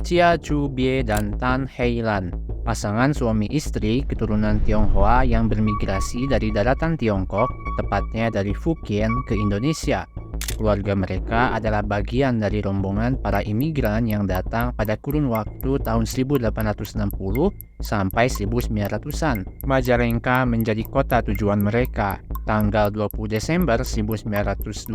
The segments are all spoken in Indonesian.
Chia Chu-bie dan Tan Hei-lan, pasangan suami istri keturunan Tionghoa yang bermigrasi dari daratan Tiongkok, tepatnya dari Fukien ke Indonesia. Keluarga mereka adalah bagian dari rombongan para imigran yang datang pada kurun waktu tahun 1860 sampai 1900-an. Majalengka menjadi kota tujuan mereka. Tanggal 20 Desember 1922,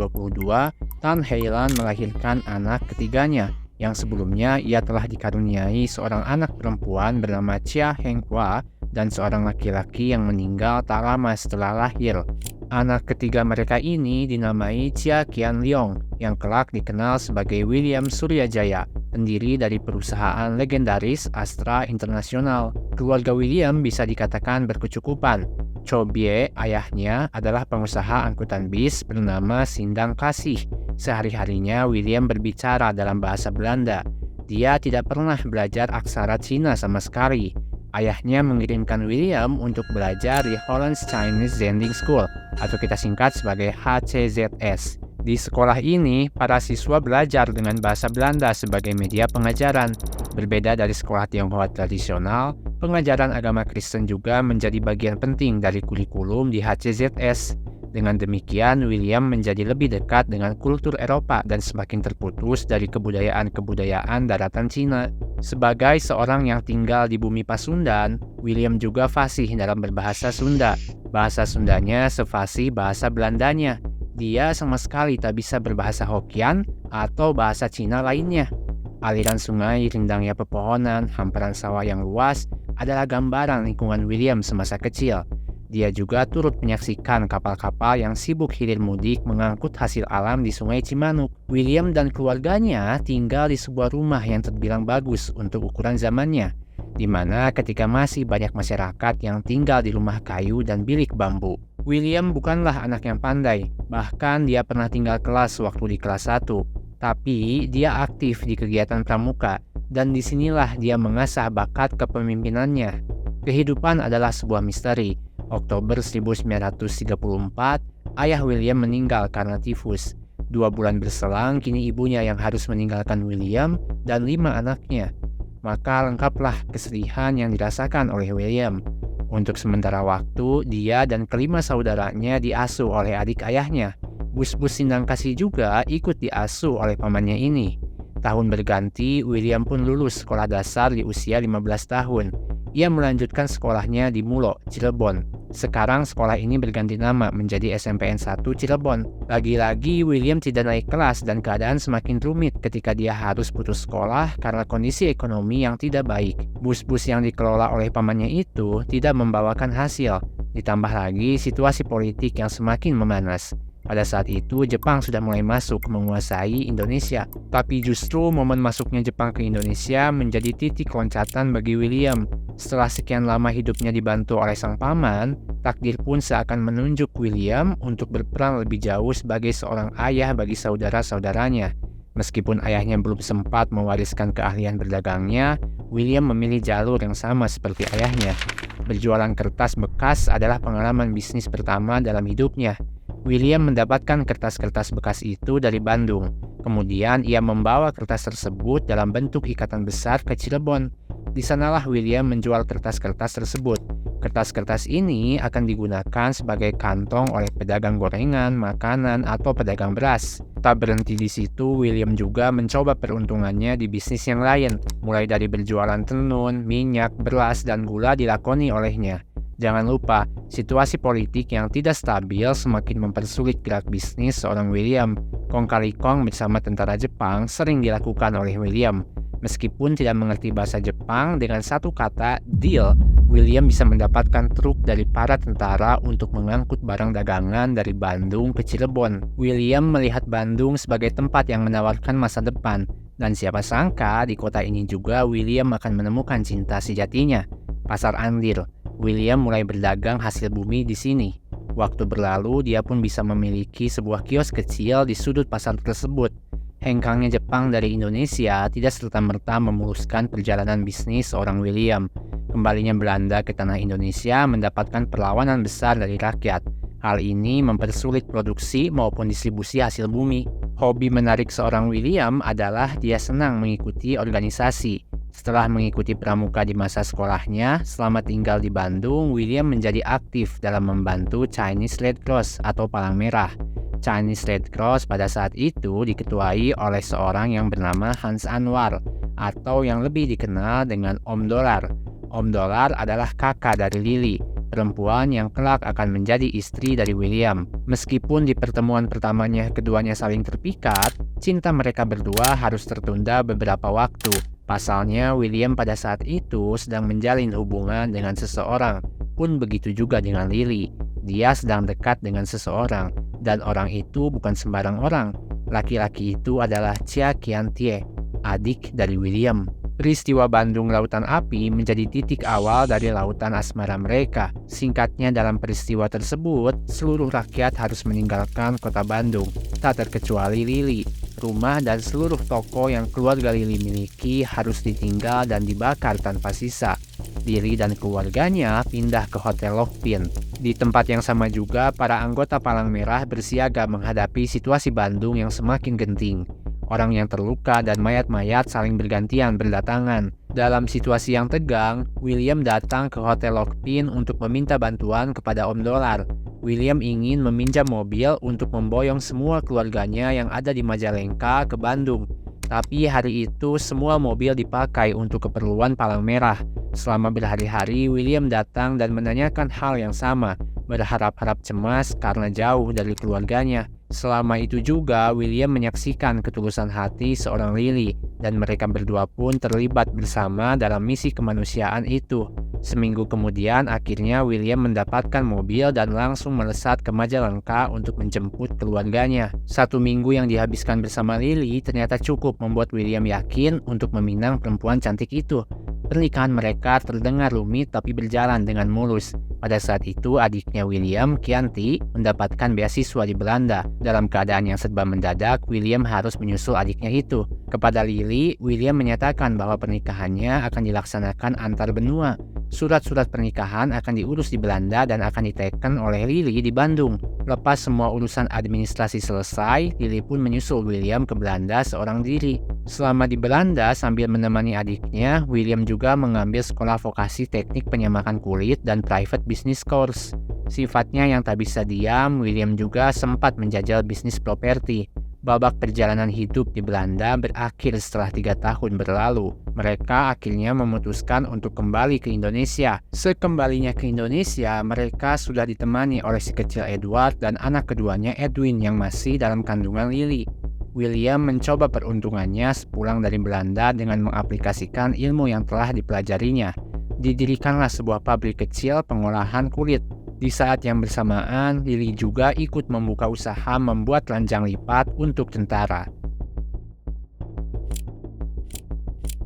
Tan Hei-lan melahirkan anak ketiganya, yang sebelumnya ia telah dikaruniai seorang anak perempuan bernama Chia Heng-hwa dan seorang laki-laki yang meninggal tak lama setelah lahir. Anak ketiga mereka ini dinamai Chia Qianleong yang kelak dikenal sebagai William Suryajaya, pendiri dari perusahaan legendaris Astra International. Keluarga William bisa dikatakan berkecukupan. Cho-bie, ayahnya, adalah pengusaha angkutan bis bernama Sindang Kasih. Sehari-harinya William berbicara dalam bahasa Belanda. Dia tidak pernah belajar aksara Cina sama sekali. Ayahnya mengirimkan William untuk belajar di Holland's Chinese Zending School, atau kita singkat sebagai HCZS. Di sekolah ini, para siswa belajar dengan bahasa Belanda sebagai media pengajaran. Berbeda dari sekolah Tionghoa tradisional, pengajaran agama Kristen juga menjadi bagian penting dari kurikulum di HCZS. Dengan demikian, William menjadi lebih dekat dengan kultur Eropa dan semakin terputus dari kebudayaan-kebudayaan daratan Cina. Sebagai seorang yang tinggal di bumi Pasundan, William juga fasih dalam berbahasa Sunda. Bahasa Sundanya sefasih bahasa Belandanya. Dia sama sekali tak bisa berbahasa Hokkien atau bahasa Cina lainnya. Aliran sungai, rindangnya pepohonan, hamparan sawah yang luas adalah gambaran lingkungan William semasa kecil. Dia juga turut menyaksikan kapal-kapal yang sibuk hilir mudik mengangkut hasil alam di Sungai Cimanuk. William dan keluarganya tinggal di sebuah rumah yang terbilang bagus untuk ukuran zamannya, di mana ketika masih banyak masyarakat yang tinggal di rumah kayu dan bilik bambu. William bukanlah anak yang pandai, bahkan dia pernah tinggal kelas waktu di kelas 1. Tapi dia aktif di kegiatan pramuka, dan disinilah dia mengasah bakat kepemimpinannya. Kehidupan adalah sebuah misteri. Oktober 1934, ayah William meninggal karena tifus. 2 bulan berselang, kini ibunya yang harus meninggalkan William dan 5 anaknya. Maka lengkaplah kesedihan yang dirasakan oleh William. Untuk sementara waktu, dia dan kelima saudaranya diasuh oleh adik ayahnya. Bus-bus Sindang Kasih juga ikut diasuh oleh pamannya ini. Tahun berganti, William pun lulus sekolah dasar di usia 15 tahun. Ia melanjutkan sekolahnya di Mulo, Cirebon. Sekarang sekolah ini berganti nama menjadi SMPN 1 Cirebon. Lagi-lagi William tidak naik kelas dan keadaan semakin rumit ketika dia harus putus sekolah karena kondisi ekonomi yang tidak baik. Bus-bus yang dikelola oleh pamannya itu tidak membawakan hasil. Ditambah lagi situasi politik yang semakin memanas. Pada saat itu, Jepang sudah mulai masuk menguasai Indonesia. Tapi justru momen masuknya Jepang ke Indonesia menjadi titik loncatan bagi William. Setelah sekian lama hidupnya dibantu oleh sang paman, takdir pun seakan menunjuk William untuk berperan lebih jauh sebagai seorang ayah bagi saudara-saudaranya. Meskipun ayahnya belum sempat mewariskan keahlian berdagangnya, William memilih jalur yang sama seperti ayahnya. Berjualan kertas bekas adalah pengalaman bisnis pertama dalam hidupnya. William mendapatkan kertas-kertas bekas itu dari Bandung. Kemudian ia membawa kertas tersebut dalam bentuk ikatan besar ke Cirebon. Di sanalah William menjual kertas-kertas tersebut. Kertas-kertas ini akan digunakan sebagai kantong oleh pedagang gorengan, makanan, atau pedagang beras. Tak berhenti di situ, William juga mencoba peruntungannya di bisnis yang lain, mulai dari berjualan tenun, minyak, beras, dan gula dilakoni olehnya. Jangan lupa, situasi politik yang tidak stabil semakin mempersulit gerak bisnis seorang William. Kong kali kong bersama tentara Jepang sering dilakukan oleh William. Meskipun tidak mengerti bahasa Jepang, dengan satu kata, deal, William bisa mendapatkan truk dari para tentara untuk mengangkut barang dagangan dari Bandung ke Cirebon. William melihat Bandung sebagai tempat yang menawarkan masa depan. Dan siapa sangka di kota ini juga William akan menemukan cinta sejatinya, Pasar Andir. William mulai berdagang hasil bumi di sini. Waktu berlalu, dia pun bisa memiliki sebuah kios kecil di sudut pasar tersebut. Hengkangnya Jepang dari Indonesia tidak serta-merta memuluskan perjalanan bisnis seorang William. Kembalinya Belanda ke tanah Indonesia mendapatkan perlawanan besar dari rakyat. Hal ini mempersulit produksi maupun distribusi hasil bumi. Hobi menarik seorang William adalah dia senang mengikuti organisasi. Setelah mengikuti pramuka di masa sekolahnya, selama tinggal di Bandung, William menjadi aktif dalam membantu Chinese Red Cross atau Palang Merah. Chinese Red Cross pada saat itu diketuai oleh seorang yang bernama Hans Anwar, atau yang lebih dikenal dengan Om Dolar. Om Dolar adalah kakak dari Lily, perempuan yang kelak akan menjadi istri dari William. Meskipun di pertemuan pertamanya keduanya saling terpikat, cinta mereka berdua harus tertunda beberapa waktu. Pasalnya, William pada saat itu sedang menjalin hubungan dengan seseorang. Pun begitu juga dengan Lily. Dia sedang dekat dengan seseorang, dan orang itu bukan sembarang orang. Laki-laki itu adalah Chia Qian-tie, adik dari William. Peristiwa Bandung Lautan Api menjadi titik awal dari lautan asmara mereka. Singkatnya, dalam peristiwa tersebut, seluruh rakyat harus meninggalkan kota Bandung, tak terkecuali Lily. Rumah dan seluruh toko yang keluarga Lily miliki harus ditinggal dan dibakar tanpa sisa. Lily dan keluarganya pindah ke Hotel Lokpin. Di tempat yang sama juga, para anggota Palang Merah bersiaga menghadapi situasi Bandung yang semakin genting. Orang yang terluka dan mayat-mayat saling bergantian berdatangan. Dalam situasi yang tegang, William datang ke Hotel Lokpin untuk meminta bantuan kepada Om Dolar. William ingin meminjam mobil untuk memboyong semua keluarganya yang ada di Majalengka ke Bandung. Tapi hari itu semua mobil dipakai untuk keperluan Palang Merah. Selama berhari-hari, William datang dan menanyakan hal yang sama, berharap-harap cemas karena jauh dari keluarganya. Selama itu juga, William menyaksikan ketulusan hati seorang Lily, dan mereka berdua pun terlibat bersama dalam misi kemanusiaan itu. Seminggu kemudian, akhirnya William mendapatkan mobil dan langsung melesat ke Majalengka untuk menjemput keluarganya. 1 minggu yang dihabiskan bersama Lily ternyata cukup membuat William yakin untuk meminang perempuan cantik itu. Pernikahan mereka terdengar rumit tapi berjalan dengan mulus. Pada saat itu, adiknya William, Chianti, mendapatkan beasiswa di Belanda. Dalam keadaan yang serba mendadak, William harus menyusul adiknya itu. Kepada Lily, William menyatakan bahwa pernikahannya akan dilaksanakan antar benua. Surat-surat pernikahan akan diurus di Belanda dan akan diteken oleh Lily di Bandung. Lepas semua urusan administrasi selesai, Lily pun menyusul William ke Belanda seorang diri. Selama di Belanda, sambil menemani adiknya, William juga mengambil sekolah vokasi teknik penyamakan kulit dan private business course. Sifatnya yang tak bisa diam, William juga sempat menjajal bisnis properti. Babak perjalanan hidup di Belanda berakhir setelah 3 tahun berlalu. Mereka akhirnya memutuskan untuk kembali ke Indonesia. Sekembalinya ke Indonesia, mereka sudah ditemani oleh si kecil Edward dan anak keduanya Edwin yang masih dalam kandungan Lily. William mencoba peruntungannya sepulang dari Belanda dengan mengaplikasikan ilmu yang telah dipelajarinya. Didirikanlah sebuah pabrik kecil pengolahan kulit. Di saat yang bersamaan, Lily juga ikut membuka usaha membuat ranjang lipat untuk tentara.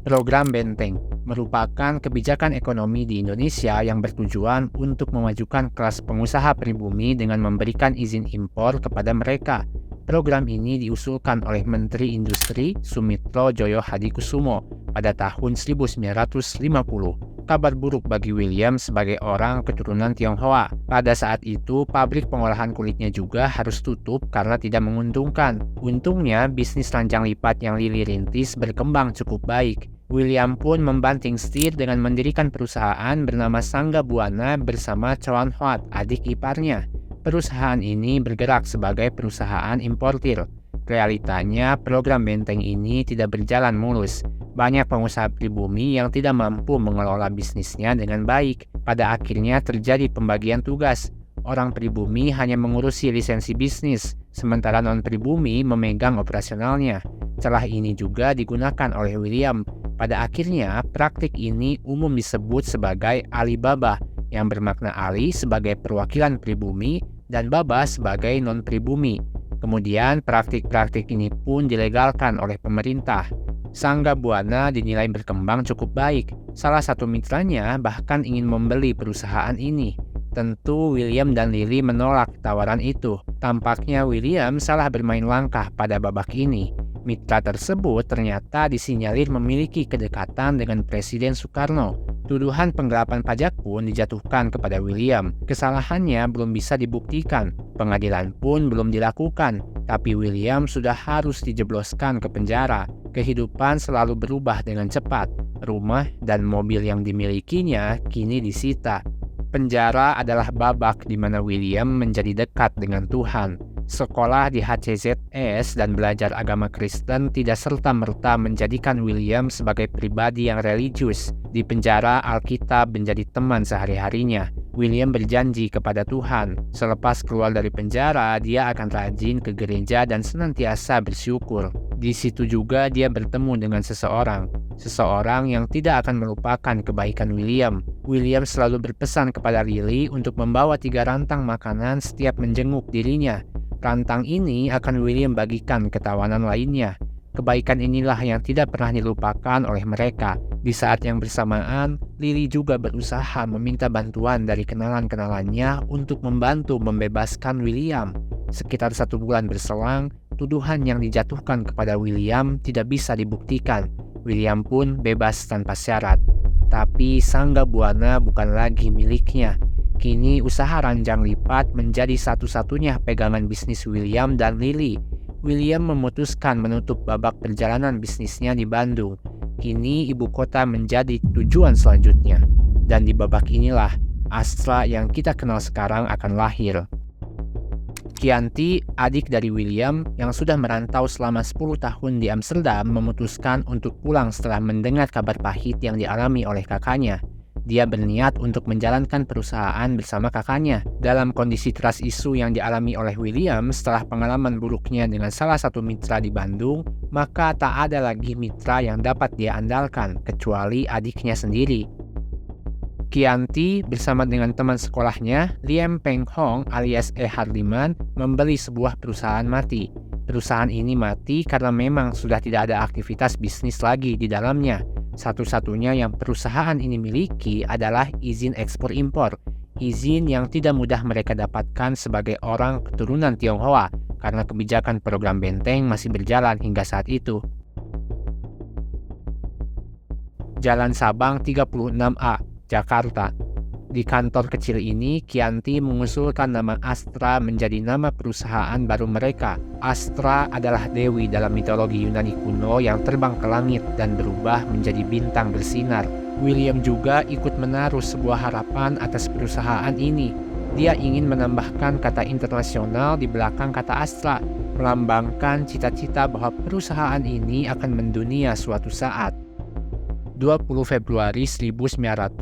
Program Benteng merupakan kebijakan ekonomi di Indonesia yang bertujuan untuk memajukan kelas pengusaha pribumi dengan memberikan izin impor kepada mereka. Program ini diusulkan oleh Menteri Industri Sumitro Joyo Hadikusumo pada tahun 1950. Kabar buruk bagi William sebagai orang keturunan Tionghoa. Pada saat itu, pabrik pengolahan kulitnya juga harus tutup karena tidak menguntungkan. Untungnya, bisnis ranjang lipat yang Lily rintis berkembang cukup baik. William pun membanting setir dengan mendirikan perusahaan bernama Sangga Buana bersama Choan Hoat, adik iparnya. Perusahaan ini bergerak sebagai perusahaan importir. Realitanya, program Benteng ini tidak berjalan mulus. Banyak pengusaha pribumi yang tidak mampu mengelola bisnisnya dengan baik. Pada akhirnya terjadi pembagian tugas. Orang pribumi hanya mengurusi lisensi bisnis, sementara non-pribumi memegang operasionalnya. Celah ini juga digunakan oleh William. Pada akhirnya, praktik ini umum disebut sebagai Alibaba, yang bermakna Ali sebagai perwakilan pribumi dan Baba sebagai non-pribumi. Kemudian, praktik-praktik ini pun dilegalkan oleh pemerintah. Sangga Buana dinilai berkembang cukup baik. Salah satu mitranya bahkan ingin membeli perusahaan ini. Tentu William dan Lily menolak tawaran itu. Tampaknya William salah bermain langkah pada babak ini. Mitra tersebut ternyata disinyalir memiliki kedekatan dengan Presiden Soekarno. Tuduhan penggelapan pajak pun dijatuhkan kepada William. Kesalahannya belum bisa dibuktikan, pengadilan pun belum dilakukan, tapi William sudah harus dijebloskan ke penjara. Kehidupan selalu berubah dengan cepat. Rumah dan mobil yang dimilikinya kini disita. Penjara adalah babak di mana William menjadi dekat dengan Tuhan. Sekolah di HCZS dan belajar agama Kristen tidak serta-merta menjadikan William sebagai pribadi yang religius. Di penjara, Alkitab menjadi teman sehari-harinya. William berjanji kepada Tuhan, selepas keluar dari penjara, dia akan rajin ke gereja dan senantiasa bersyukur. Di situ juga dia bertemu dengan seseorang yang tidak akan melupakan kebaikan William. William selalu berpesan kepada Lily untuk membawa 3 rantang makanan setiap menjenguk dirinya. Rantang ini akan William bagikan ke tawanan lainnya. Kebaikan inilah yang tidak pernah dilupakan oleh mereka. Di saat yang bersamaan, Lily juga berusaha meminta bantuan dari kenalan-kenalannya untuk membantu membebaskan William. Sekitar 1 bulan berselang, tuduhan yang dijatuhkan kepada William tidak bisa dibuktikan. William pun bebas tanpa syarat. Tapi Sangga Buana bukan lagi miliknya. Kini usaha ranjang lipat menjadi satu-satunya pegangan bisnis William dan Lily. William memutuskan menutup babak perjalanan bisnisnya di Bandung. Kini ibu kota menjadi tujuan selanjutnya. Dan di babak inilah Astra yang kita kenal sekarang akan lahir. Chianti, adik dari William yang sudah merantau selama 10 tahun di Amsterdam, memutuskan untuk pulang setelah mendengar kabar pahit yang dialami oleh kakaknya. Dia berniat untuk menjalankan perusahaan bersama kakaknya. Dalam kondisi trust issue yang dialami oleh William setelah pengalaman buruknya dengan salah satu mitra di Bandung, maka tak ada lagi mitra yang dapat dia andalkan kecuali adiknya sendiri. Chianti bersama dengan teman sekolahnya, Liam Peng Hong alias E. Hardiman, membeli sebuah perusahaan mati. Perusahaan ini mati karena memang sudah tidak ada aktivitas bisnis lagi di dalamnya. Satu-satunya yang perusahaan ini miliki adalah izin ekspor-impor. Izin yang tidak mudah mereka dapatkan sebagai orang keturunan Tionghoa karena kebijakan program benteng masih berjalan hingga saat itu. Jalan Sabang 36A, Jakarta. Di kantor kecil ini, Chianti mengusulkan nama Astra menjadi nama perusahaan baru mereka. Astra adalah dewi dalam mitologi Yunani kuno yang terbang ke langit dan berubah menjadi bintang bersinar. William juga ikut menaruh sebuah harapan atas perusahaan ini. Dia ingin menambahkan kata internasional di belakang kata Astra, melambangkan cita-cita bahwa perusahaan ini akan mendunia suatu saat. 20 Februari 1957,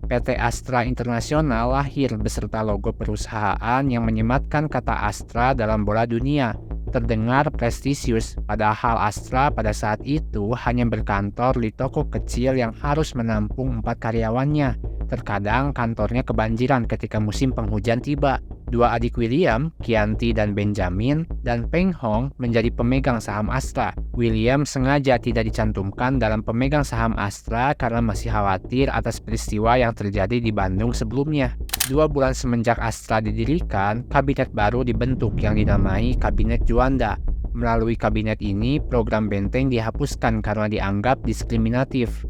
PT Astra Internasional lahir beserta logo perusahaan yang menyematkan kata Astra dalam bola dunia. Terdengar prestisius, padahal Astra pada saat itu hanya berkantor di toko kecil yang harus menampung 4 karyawannya. Terkadang kantornya kebanjiran ketika musim penghujan tiba. 2 adik William, Chianti dan Benjamin, dan Peng Hong menjadi pemegang saham Astra. William sengaja tidak dicantumkan dalam pemegang saham Astra karena masih khawatir atas peristiwa yang terjadi di Bandung sebelumnya. 2 bulan semenjak Astra didirikan, kabinet baru dibentuk yang dinamai Kabinet Juanda. Melalui kabinet ini, program benteng dihapuskan karena dianggap diskriminatif.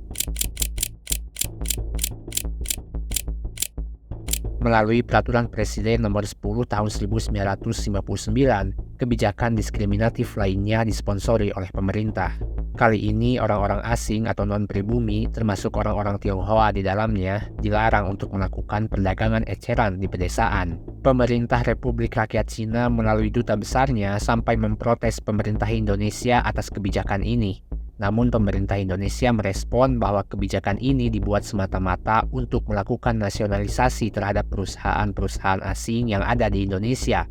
Melalui Peraturan Presiden Nomor 10 Tahun 1959, kebijakan diskriminatif lainnya disponsori oleh pemerintah. Kali ini orang-orang asing atau non-pribumi, termasuk orang-orang Tionghoa di dalamnya, dilarang untuk melakukan perdagangan eceran di pedesaan. Pemerintah Republik Rakyat Cina melalui duta besarnya sampai memprotes pemerintah Indonesia atas kebijakan ini. Namun pemerintah Indonesia merespon bahwa kebijakan ini dibuat semata-mata untuk melakukan nasionalisasi terhadap perusahaan-perusahaan asing yang ada di Indonesia.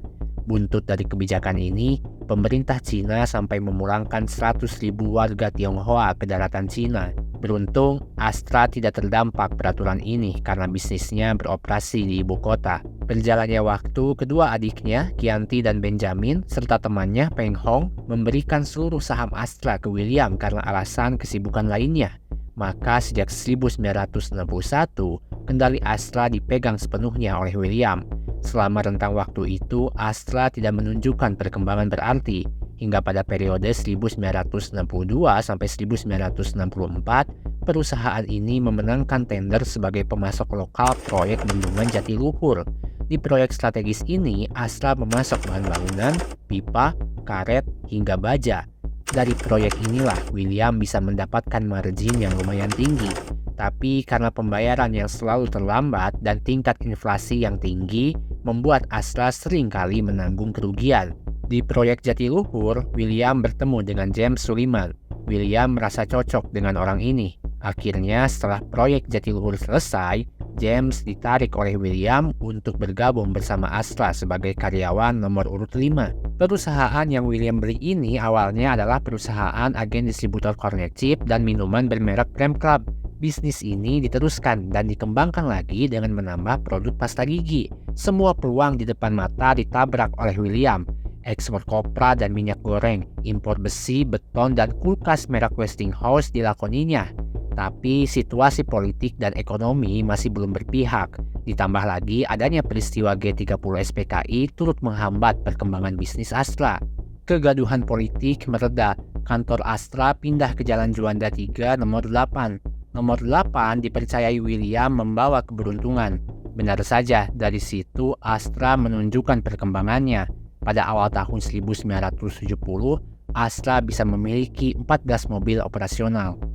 Buntut dari kebijakan ini, pemerintah Cina sampai memulangkan 100.000 warga Tionghoa ke daratan Cina. Beruntung, Astra tidak terdampak peraturan ini karena bisnisnya beroperasi di ibu kota. Berjalannya waktu, kedua adiknya, Chianti dan Benjamin, serta temannya, Peng Hong, memberikan seluruh saham Astra ke William karena alasan kesibukan lainnya. Maka sejak 1961, kendali Astra dipegang sepenuhnya oleh William. Selama rentang waktu itu, Astra tidak menunjukkan perkembangan berarti. Hingga pada periode 1962 sampai 1964, Perusahaan ini memenangkan tender sebagai pemasok lokal proyek bendungan Jatiluhur. Di proyek strategis ini, Astra memasok bahan bangunan, pipa, karet, hingga baja. Dari proyek inilah William bisa mendapatkan margin yang lumayan tinggi. Tapi karena pembayaran yang selalu terlambat dan tingkat inflasi yang tinggi, membuat Astra seringkali menanggung kerugian. Di proyek Jatiluhur, William bertemu dengan James Suliman. William merasa cocok dengan orang ini. Akhirnya setelah proyek Jatiluhur selesai, James ditarik oleh William untuk bergabung bersama Astra sebagai karyawan nomor urut 5. Perusahaan yang William beli ini awalnya adalah perusahaan agen distributor kornet chip dan minuman bermerek Prem Club. Bisnis ini diteruskan dan dikembangkan lagi dengan menambah produk pasta gigi. Semua peluang di depan mata ditabrak oleh William. Ekspor kopra dan minyak goreng, impor besi, beton, dan kulkas merek Westinghouse dilakoninya. Tapi situasi politik dan ekonomi masih belum berpihak. Ditambah lagi adanya peristiwa G30 SPKI turut menghambat perkembangan bisnis Astra. Kegaduhan politik mereda. Kantor Astra pindah ke Jalan Juanda 3 nomor 8. Nomor 8 dipercayai William membawa keberuntungan. Benar saja, dari situ Astra menunjukkan perkembangannya. Pada awal tahun 1970, Astra bisa memiliki 14 mobil operasional.